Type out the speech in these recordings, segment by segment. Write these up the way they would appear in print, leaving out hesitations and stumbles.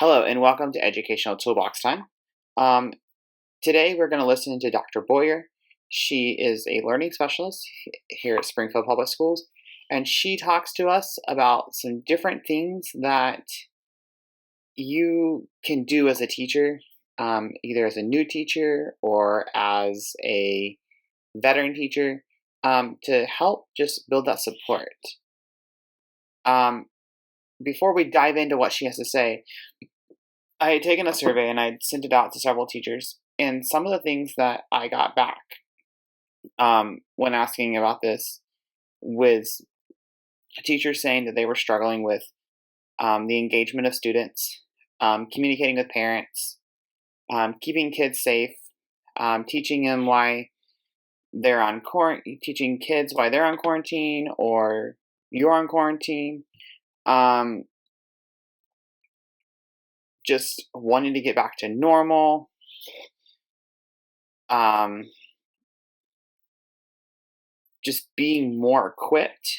Hello and welcome to Educational Toolbox Time. Um, Today we're going to listen to Dr. Boyer. She is a learning specialist here at Springfield Public Schools, and she talks to us about some different things that you can do as a teacher, either as a new teacher or as a veteran teacher, to help just build that support. Um, Before we dive into what she has to say, I had taken a survey and I'd sent it out to several teachers, and some of the things that I got back when asking about this was teachers saying that they were struggling with the engagement of students, communicating with parents, keeping kids safe, teaching them why they're on quarantine, teaching kids why they're on quarantine or you're on quarantine. Just wanting to get back to normal. Just being more equipped.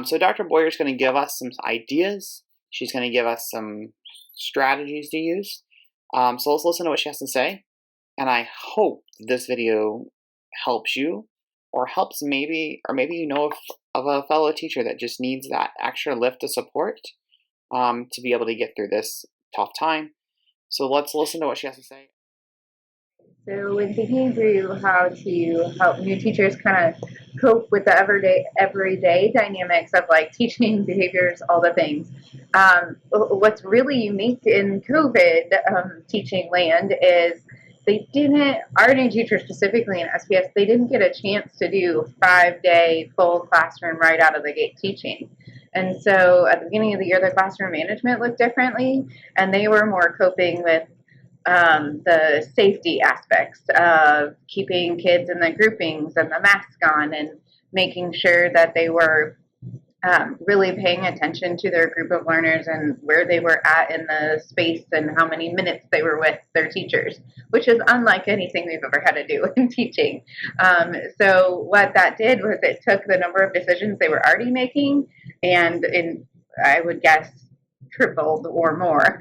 So Dr. Boyer is going to give us some ideas. She's going to give us some strategies to use. So let's listen to what she has to say. And I hope this video helps you, or helps maybe you know of a fellow teacher that just needs that extra lift of support to be able to get through this tough time. So let's listen to what she has to say. So when thinking through how to help new teachers kind of cope with the everyday dynamics of like teaching behaviors, all the things, what's really unique in COVID teaching land is our new teachers specifically in SPS, they didn't get a chance to do 5-day full classroom right out of the gate teaching. And so at the beginning of the year, the classroom management looked differently, and they were more coping with the safety aspects of keeping kids in the groupings and the mask on, and making sure that they were really paying attention to their group of learners and where they were at in the space and how many minutes they were with their teachers, which is unlike anything we've ever had to do in teaching. So what that did was it took the number of decisions they were already making, and I would guess tripled or more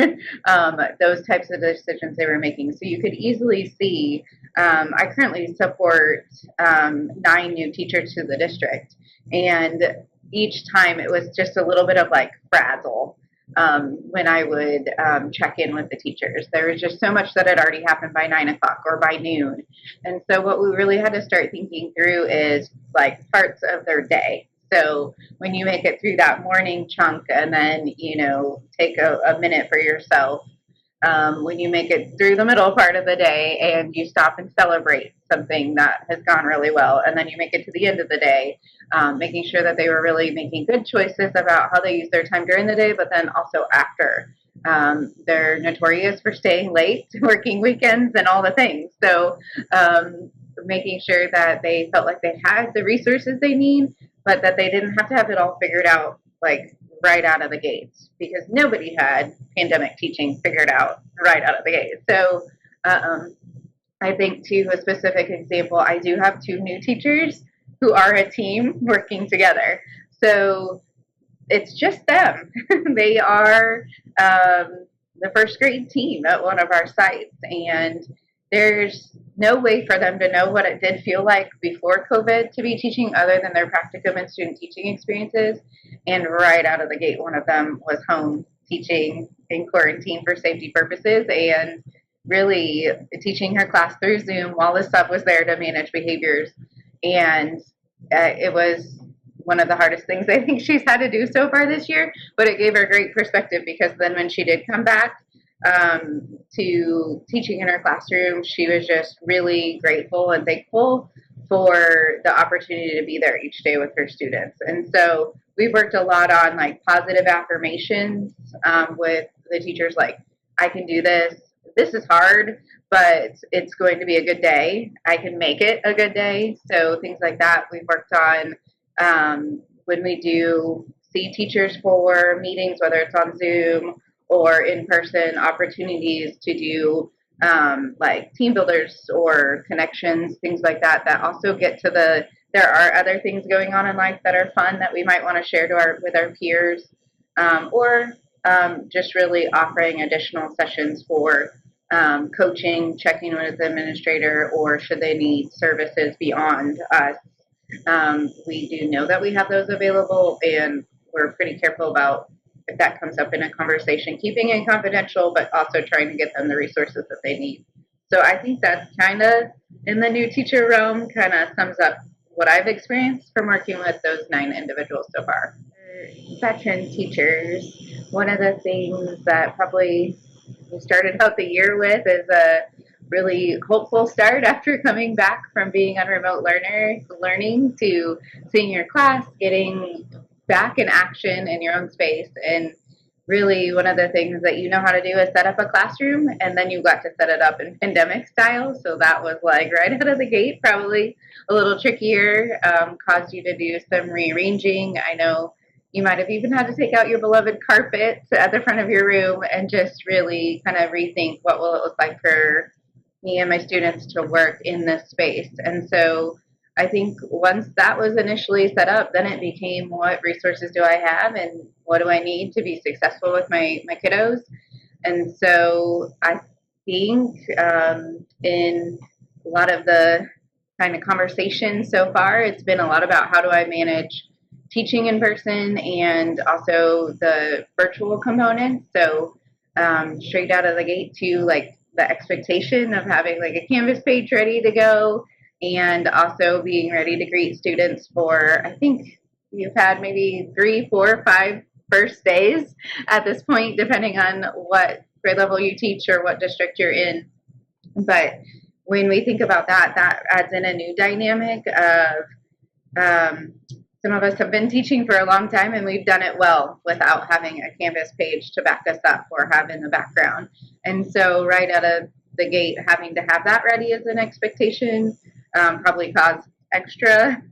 those types of decisions they were making. So you could easily see, I currently support 9 new teachers to the district, and each time it was just a little bit of like frazzle when I would check in with the teachers. There was just so much that had already happened by 9 o'clock or by noon. And so what we really had to start thinking through is like parts of their day. So when you make it through that morning chunk and then, take a minute for yourself, when you make it through the middle part of the day and you stop and celebrate something that has gone really well, and then you make it to the end of the day, making sure that they were really making good choices about how they use their time during the day, but then also after. They're notorious for staying late, working weekends, and all the things. So making sure that they felt like they had the resources they need, but that they didn't have to have it all figured out like right out of the gates, because nobody had pandemic teaching figured out right out of the gate. So I think, to a specific example, I do have 2 new teachers who are a team working together. So it's just them. They are the first grade team at one of our sites, and there's no way for them to know what it did feel like before COVID to be teaching other than their practicum and student teaching experiences. And right out of the gate, one of them was home teaching in quarantine for safety purposes, and really teaching her class through Zoom while the sub was there to manage behaviors. And it was one of the hardest things I think she's had to do so far this year, but it gave her great perspective, because then when she did come back to teaching in her classroom, she was just really grateful and thankful for the opportunity to be there each day with her students. And so we've worked a lot on like positive affirmations with the teachers, like, I can do this. This is hard, but it's going to be a good day. I can make it a good day. So things like that we've worked on. When we do see teachers for meetings, whether it's on Zoom or in-person opportunities to do like team builders or connections, things like that, that also get to there are other things going on in life that are fun that we might want to share with our peers, or just really offering additional sessions for coaching, checking with the administrator, or should they need services beyond us. We do know that we have those available, and we're pretty careful about if that comes up in a conversation, keeping it confidential, but also trying to get them the resources that they need. So I think that's kind of in the new teacher realm, kind of sums up what I've experienced from working with those 9 individuals so far. Veteran teachers, one of the things that probably we started out the year with is a really hopeful start after coming back from being on remote learning to seeing your class, getting back in action in your own space. And really one of the things that you know how to do is set up a classroom, and then you got to set it up in pandemic style. So that was like right out of the gate, probably a little trickier, caused you to do some rearranging. I know you might have even had to take out your beloved carpet at the front of your room and just really kind of rethink what will it look like for me and my students to work in this space. And so I think once that was initially set up, then it became what resources do I have and what do I need to be successful with my kiddos. And so I think in a lot of the kind of conversation so far, it's been a lot about how do I manage teaching in person and also the virtual component. So straight out of the gate to like the expectation of having like a Canvas page ready to go, and also being ready to greet students for, I think you've had maybe 3, 4, 5 first days at this point, depending on what grade level you teach or what district you're in. But when we think about that, that adds in a new dynamic of some of us have been teaching for a long time and we've done it well without having a Canvas page to back us up or have in the background. And so right out of the gate, having to have that ready as an expectation probably caused extra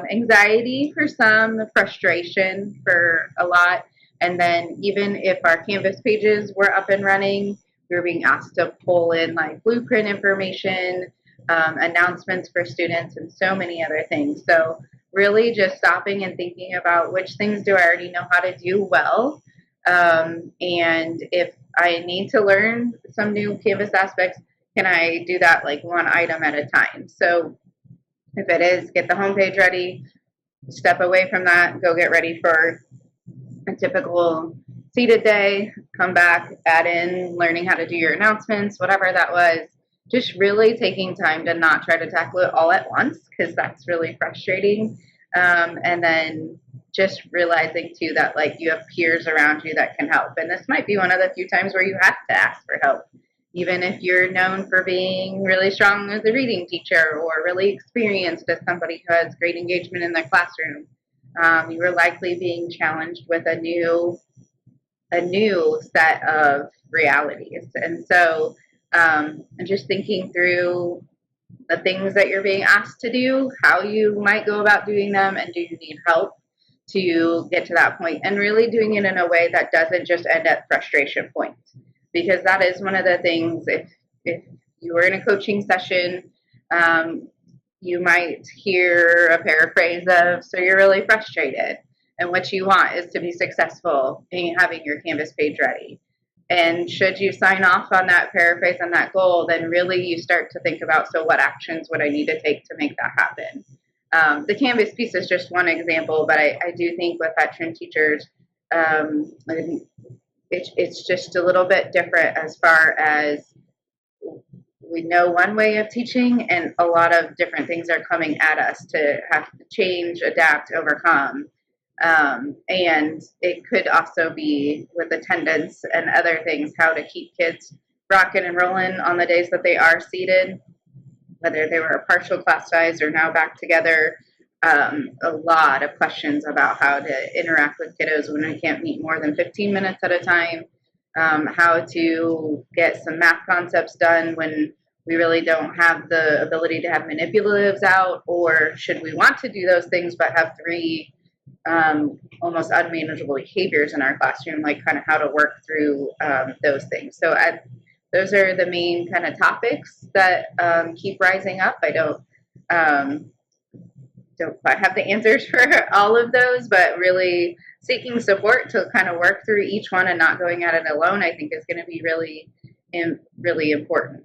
anxiety for some, frustration for a lot. And then even if our Canvas pages were up and running, we were being asked to pull in like blueprint information, announcements for students, and so many other things. So really just stopping and thinking about which things do I already know how to do well. And if I need to learn some new Canvas aspects, can I do that like one item at a time? So if it is get the homepage ready, step away from that, go get ready for a typical seated day, come back, add in learning how to do your announcements, whatever that was. Just really taking time to not try to tackle it all at once, because that's really frustrating. And then just realizing too that like you have peers around you that can help. And this might be one of the few times where you have to ask for help. Even if you're known for being really strong as a reading teacher or really experienced as somebody who has great engagement in their classroom, you are likely being challenged with a new set of realities. And so just thinking through the things that you're being asked to do, how you might go about doing them, and do you need help to get to that point, and really doing it in a way that doesn't just end at frustration points. Because that is one of the things, if you were in a coaching session, you might hear a paraphrase of, so you're really frustrated, and what you want is to be successful in having your Canvas page ready. And should you sign off on that paraphrase and that goal, then really you start to think about, so what actions would I need to take to make that happen? The Canvas piece is just one example, but I do think with veteran teachers, it's just a little bit different as far as we know one way of teaching, and a lot of different things are coming at us to have to change, adapt, overcome. And it could also be with attendance and other things, how to keep kids rocking and rolling on the days that they are seated, whether they were a partial class size or now back together. A lot of questions about how to interact with kiddos when we can't meet more than 15 minutes at a time, how to get some math concepts done when we really don't have the ability to have manipulatives out, or should we want to do those things but have 3 almost unmanageable behaviors in our classroom, like kind of how to work through those things. So those are the main kind of topics that keep rising up. I don't don't quite have the answers for all of those, but really seeking support to kind of work through each one and not going at it alone, I think is going to be really, really important.